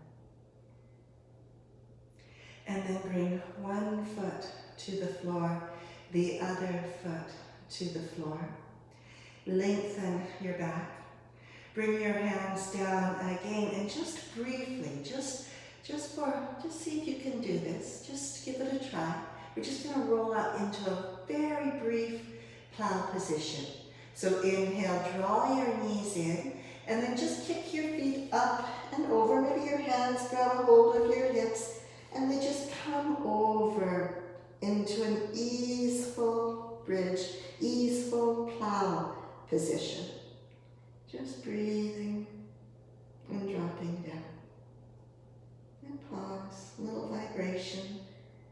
And then bring one foot to the floor, the other foot to the floor. Lengthen your back. Bring your hands down again, and just briefly, just see if you can do this. Just give it a try. We're just going to roll up into a very brief plow position. So inhale, draw your knees in, and then just kick your feet up and over. Maybe your hands grab a hold of your hips, and they just come over into an easeful bridge, easeful plow position. Just breathing and dropping down. And pause, a little vibration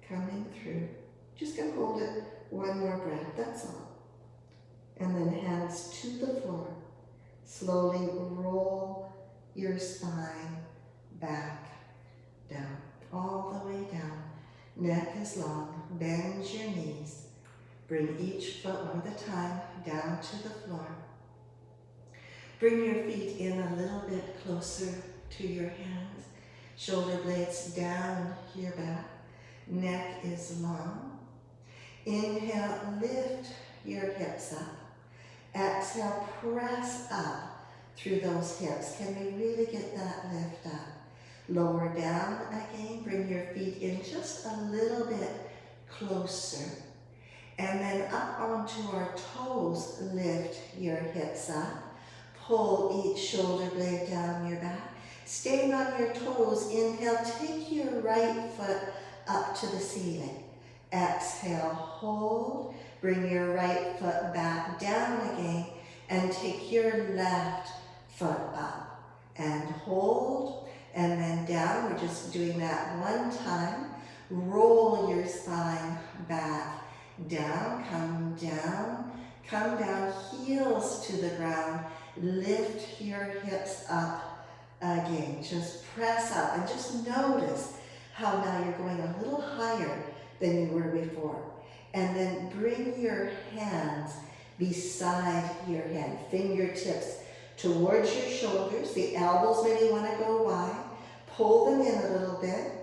coming through. Just gonna hold it one more breath, that's all. And then hands to the floor. Slowly roll your spine back down, all the way down. Neck is long, bend your knees. Bring each foot one at a time down to the floor. Bring your feet in a little bit closer to your hands. Shoulder blades down your back. Neck is long. Inhale, lift your hips up. Exhale, press up through those hips. Can we really get that lift up? Lower down again. Bring your feet in just a little bit closer. And then up onto our toes, lift your hips up. Pull each shoulder blade down your back. Staying on your toes, inhale, take your right foot up to the ceiling. Exhale, hold. Bring your right foot back down again and take your left foot up. And hold, and then down. We're just doing that one time. Roll your spine back, down, come down, heels to the ground. Lift your hips up again. Just press up and just notice how now you're going a little higher than you were before. And then bring your hands beside your head, fingertips towards your shoulders. The elbows maybe want to go wide. Pull them in a little bit.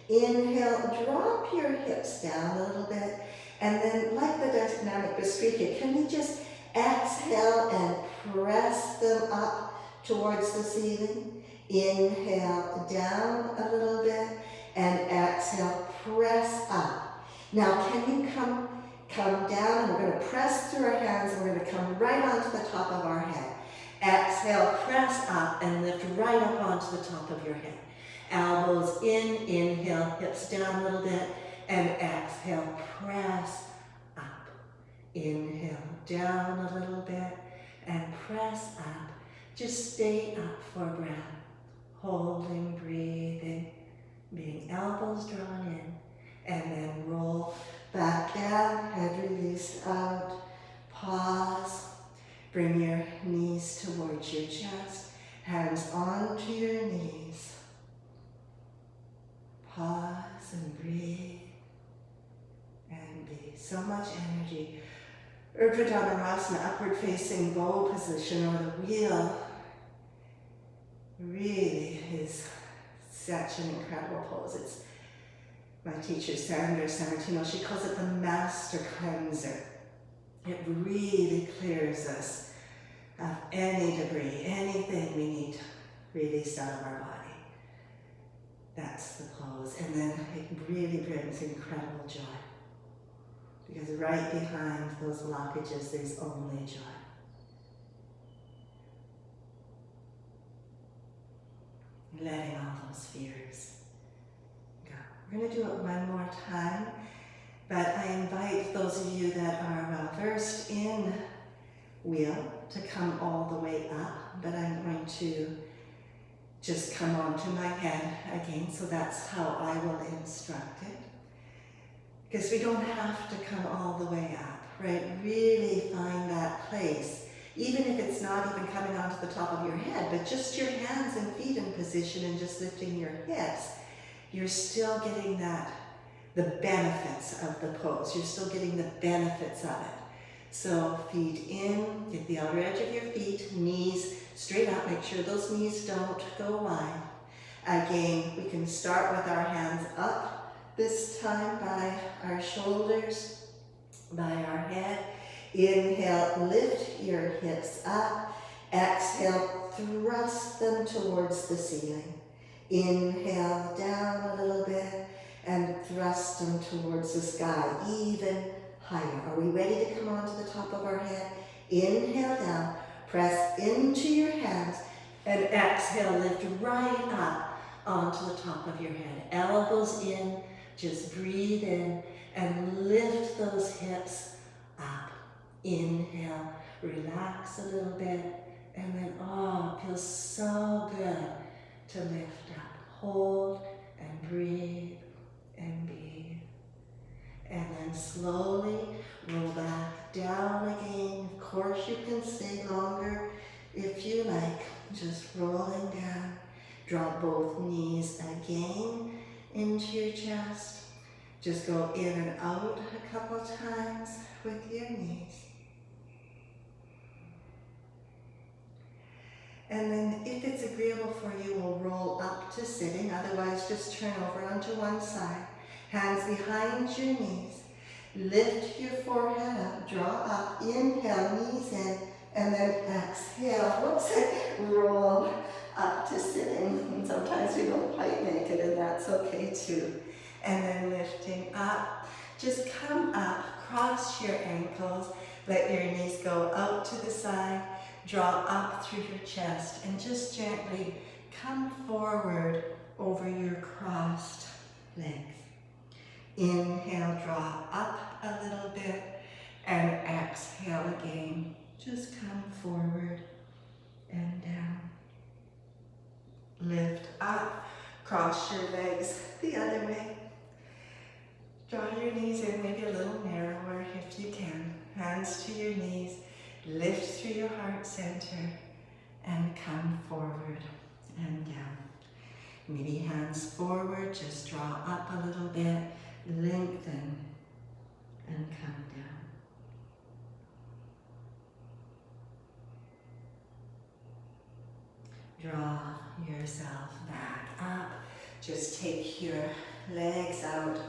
Inhale, drop your hips down a little bit. And then, like the dynamic Bastrika, can we just exhale and press them up towards the ceiling? Inhale, down a little bit, and exhale, press up. Now, can you come down, and we're going to press through our hands, and we're going to come right onto the top of our head. Exhale, press up, and lift right up onto the top of your head. Elbows in, inhale, hips down a little bit, and exhale, press up. Inhale, down a little bit, and press up. Just stay up for breath. Holding, breathing, being elbows drawn in, and then roll back down, head released out. Pause. Bring your knees towards your chest, hands onto your knees. Pause and breathe and be. So much energy. Urdhva Dhanurasana, upward facing bow position, or the wheel, really is such an incredible pose. It's my teacher, Sandra Sammartino, she calls it the master cleanser. It really clears us of any debris, anything we need released out of our body. That's the pose. And then it really brings incredible joy. Because right behind those blockages, there's only joy. Letting all those fears go. We're going to do it one more time, but I invite those of you that are well versed in wheel to come all the way up, but I'm going to just come onto my head again, so that's how I will instruct it. Because we don't have to come all the way up, right? Really find that place Even if it's not even coming onto the top of your head, but just your hands and feet in position and just lifting your hips, you're still getting the benefits of the pose. You're still getting the benefits of it. So feet in, get the outer edge of your feet, knees straight up. Make sure those knees don't go wide. Again, we can start with our hands up, this time by our shoulders, by our head. Inhale, lift your hips up. Exhale, thrust them towards the ceiling. Inhale, down a little bit, and thrust them towards the sky, even higher. Are we ready to come onto the top of our head? Inhale down, press into your hands, and exhale, lift right up onto the top of your head. Elbows in, just breathe in, and lift those hips up. Inhale, relax a little bit, and then, oh, it feels so good to lift up. Hold and breathe and be. And then slowly roll back down again. Of course, you can stay longer if you like. Just rolling down. Draw both knees again into your chest. Just go in and out a couple times with your knees. And then if it's agreeable for you, we'll roll up to sitting. Otherwise, just turn over onto one side. Hands behind your knees. Lift your forehead up, draw up, inhale, knees in, and then exhale, roll up to sitting. And sometimes we don't quite make it, and that's okay too. And then lifting up, just come up, cross your ankles, let your knees go out to the side, draw up through your chest, and just gently come forward over your crossed legs. Inhale, draw up a little bit, and exhale again. Just come forward and down. Lift up, cross your legs the other way. Draw your knees in maybe a little narrower if you can. Hands to your knees, lift through your heart center, and come forward and down. Maybe hands forward, just draw up a little bit, lengthen, and come down. Draw yourself back up. Just take your legs out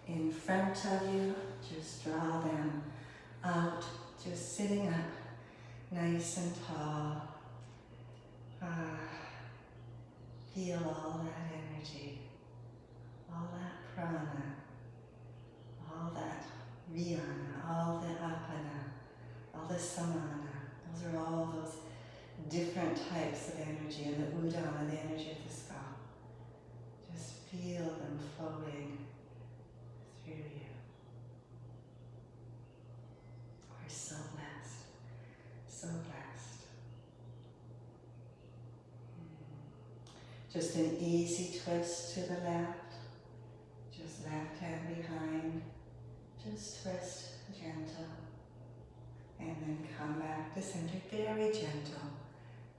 in front of you. Just draw them out. Just sitting up, nice and tall. Feel all that energy, all that prana, all that vyana, all the apana, all the samana. Those are all those different types of energy, and the udana, the energy of the skull. Just feel them flowing through you. We're so blessed, so blessed. Just an easy twist to the left, just left hand behind, just twist gentle, and then come back to center, very gentle.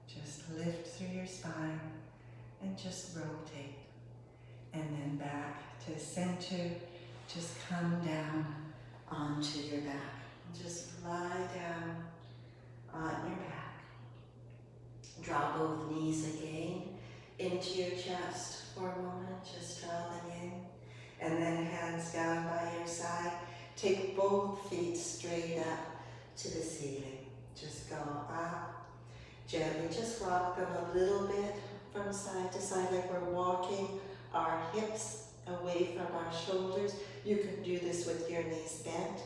Just lift through your spine and just rotate. And then back to center, just come down onto your back. Just lie down on your back. Draw both knees again into your chest for a moment. Just draw them in. And then hands down by your side. Take both feet straight up to the ceiling. Just go up. Gently just rock them a little bit from side to side, like we're walking our hips away from our shoulders. You can do this with your knees bent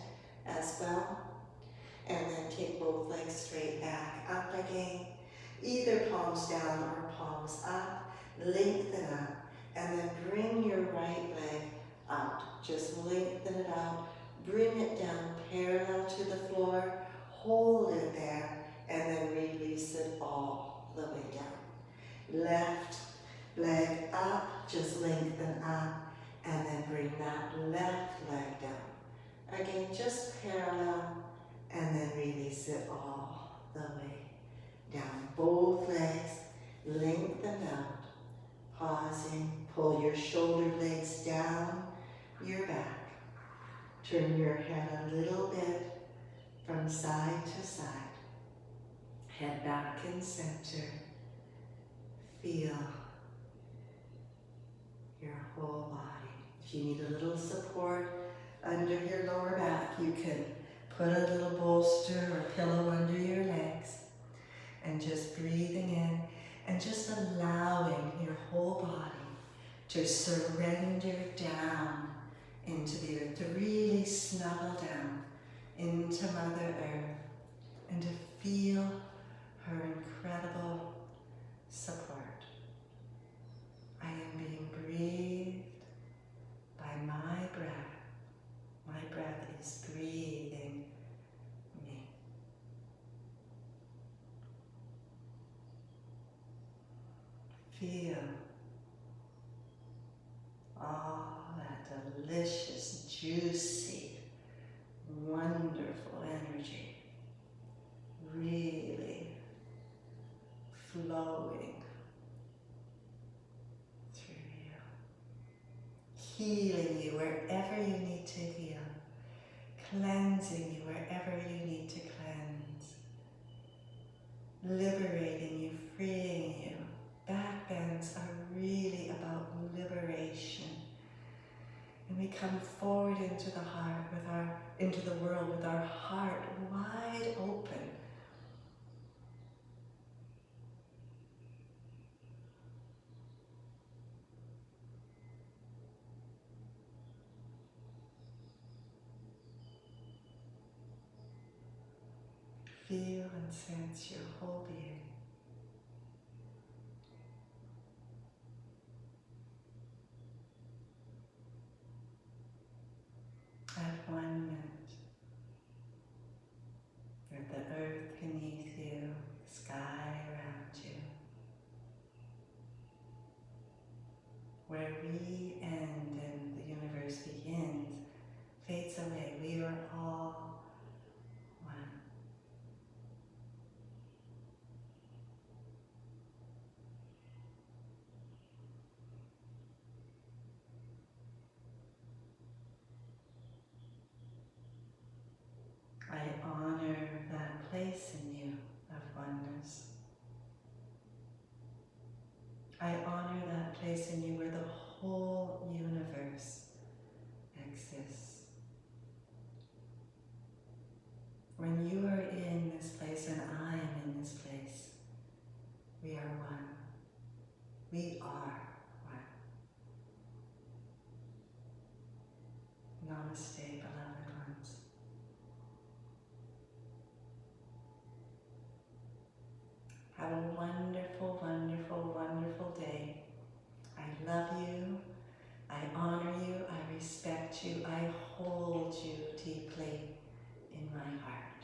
as well. And then take both legs straight back up again. Either palms down or palms up. Lengthen up. And then bring your right leg out. Just lengthen it out. Bring it down parallel to the floor. Hold it there. And then release it all the way down. Left leg up, just lengthen up, and then bring that left leg down. Again, just parallel, and then release it all the way. Down both legs, lengthen out, pausing, pull your shoulder blades down your back. Turn your head a little bit from side to side. Head back in center. Feel your whole body. If you need a little support under your lower back, you can put a little bolster or pillow under your legs and just breathing in and just allowing your whole body to surrender down into the earth, to really snuggle down into Mother Earth and to feel her incredible support. I am being breathed by my breath. My breath is breathing me. Feel all that delicious, juicy, wonderful energy really flowing through you, healing you wherever you need to heal, cleansing you wherever you need to cleanse, liberating you, freeing you. Backbends are really about liberation. And we come forward into the heart into the world with our heart wide open. Feel and sense your whole being. At 1 minute, with the earth beneath you, the sky around you, where we end and the universe begins, fades away. We are all one. I honor that place in you of oneness. I honor that place in you where the whole universe exists. When you are in this place and I am in this place, we are one. We are one. Namaste, beloved ones. Have a wonderful, wonderful, wonderful day. I love you. I honor you. I respect you. I hold you deeply in my heart.